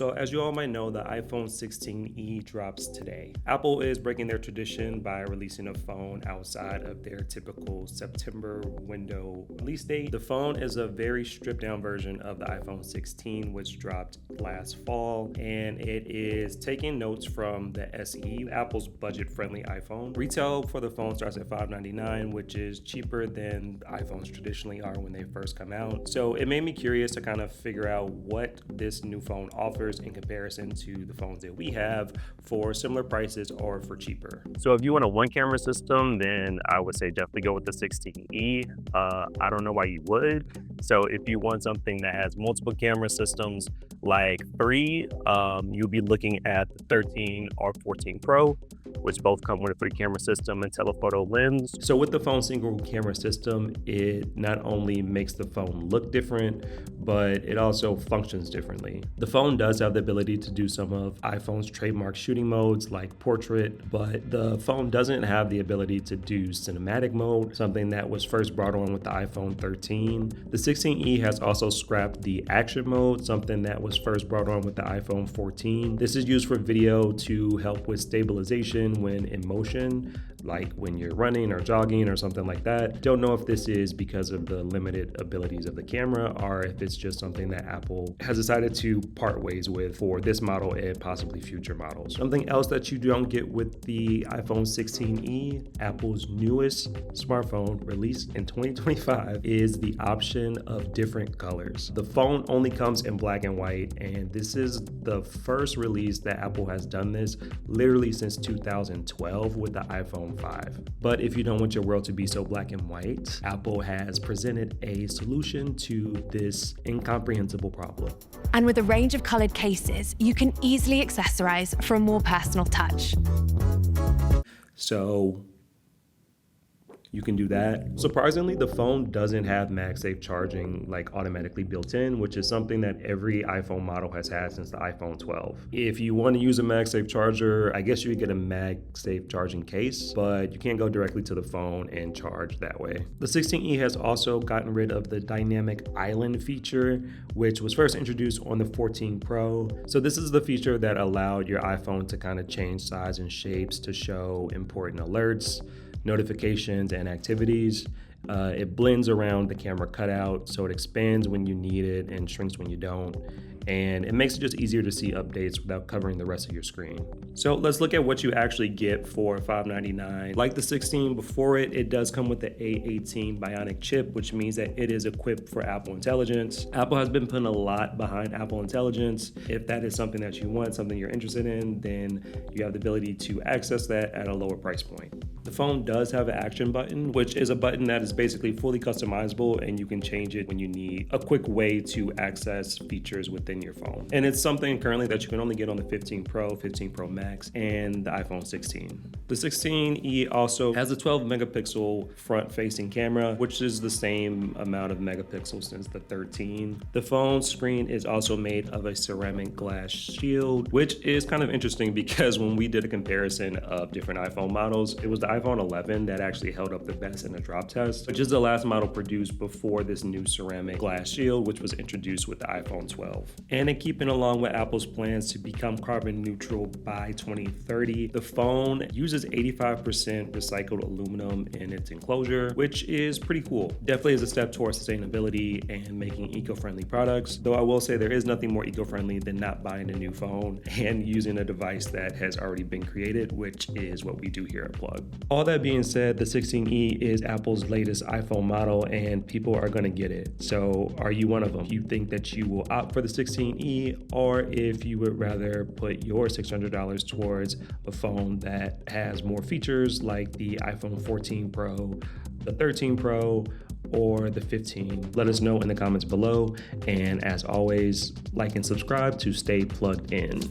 So as you all might know, the iPhone 16e drops today. Apple is breaking their tradition by releasing a phone outside of their typical September window release date. The phone is a very stripped down version of the iPhone 16, which dropped last fall, and it is taking notes from the SE, Apple's budget-friendly iPhone. Retail for the phone starts at $599, which is cheaper than iPhones traditionally are when they first come out. So it made me curious to kind of figure out what this new phone offers in comparison to the phones that we have for similar prices or for cheaper. So if you want a one camera system, then I would say definitely go with the 16e. I don't know why you would. So if you want something that has multiple camera systems like 3, you'll be looking at the 13 or 14 Pro, which both come with a 3-camera system and telephoto lens. So with the phone's single camera system, it not only makes the phone look different, but it also functions differently. The phone does have the ability to do some of iPhone's trademark shooting modes like portrait, but the phone doesn't have the ability to do cinematic mode, something that was first brought on with the iPhone 13. The 16e has also scrapped the action mode, something that was first brought on with the iPhone 14. This is used for video to help with stabilization when in motion, like when you're running or jogging or something like that. Don't know if this is because of the limited abilities of the camera or if it's just something that Apple has decided to part ways with for this model and possibly future models. Something else that you don't get with the iPhone 16e, Apple's newest smartphone released in 2025, is the option of different colors. The phone only comes in black and white, and this is the first release that Apple has done this literally since 2012 with the iPhone 5. But if you don't want your world to be so black and white, Apple has presented a solution to this incomprehensible problem. And with a range of colored cases, you can easily accessorize for a more personal touch. So you can do that. Surprisingly, the phone doesn't have MagSafe charging like automatically built in, which is something that every iPhone model has had since the iPhone 12. If you want to use a MagSafe charger, I guess you would get a MagSafe charging case, but you can't go directly to the phone and charge that way. The 16e has also gotten rid of the dynamic island feature, which was first introduced on the 14 Pro. So this is the feature that allowed your iPhone to kind of change size and shapes to show important alerts, notifications, and activities. It blends around the camera cutout, so it expands when you need it and shrinks when you don't. And it makes it just easier to see updates without covering the rest of your screen. So let's look at what you actually get for $599. Like the 16 before it, it does come with the A18 Bionic chip, which means that it is equipped for Apple Intelligence. Apple has been putting a lot behind Apple Intelligence. If that is something that you want, something you're interested in, then you have the ability to access that at a lower price point. The phone does have an action button, which is a button that is basically fully customizable, and you can change it when you need a quick way to access features within your phone. And it's something currently that you can only get on the 15 Pro, 15 Pro Max, and the iPhone 16. The 16e also has a 12 megapixel front-facing camera, which is the same amount of megapixels since the 13. The phone screen is also made of a ceramic glass shield, which is kind of interesting because when we did a comparison of different iPhone models, it was the iPhone 11 that actually held up the best in the drop test, which is the last model produced before this new ceramic glass shield, which was introduced with the iPhone 12. And in keeping along with Apple's plans to become carbon neutral by 2030, the phone uses 85% recycled aluminum in its enclosure, which is pretty cool. Definitely is a step towards sustainability and making eco-friendly products, though I will say there is nothing more eco-friendly than not buying a new phone and using a device that has already been created, which is what we do here at Plug. All that being said, the 16e is Apple's latest iPhone model and people are going to get it. So are you one of them? You think that you will opt for the 16e, or if you would rather put your $600 towards a phone that has more features like the iPhone 14 Pro, the 13 Pro, or the 15? Let us know in the comments below. And as always, like and subscribe to stay plugged in.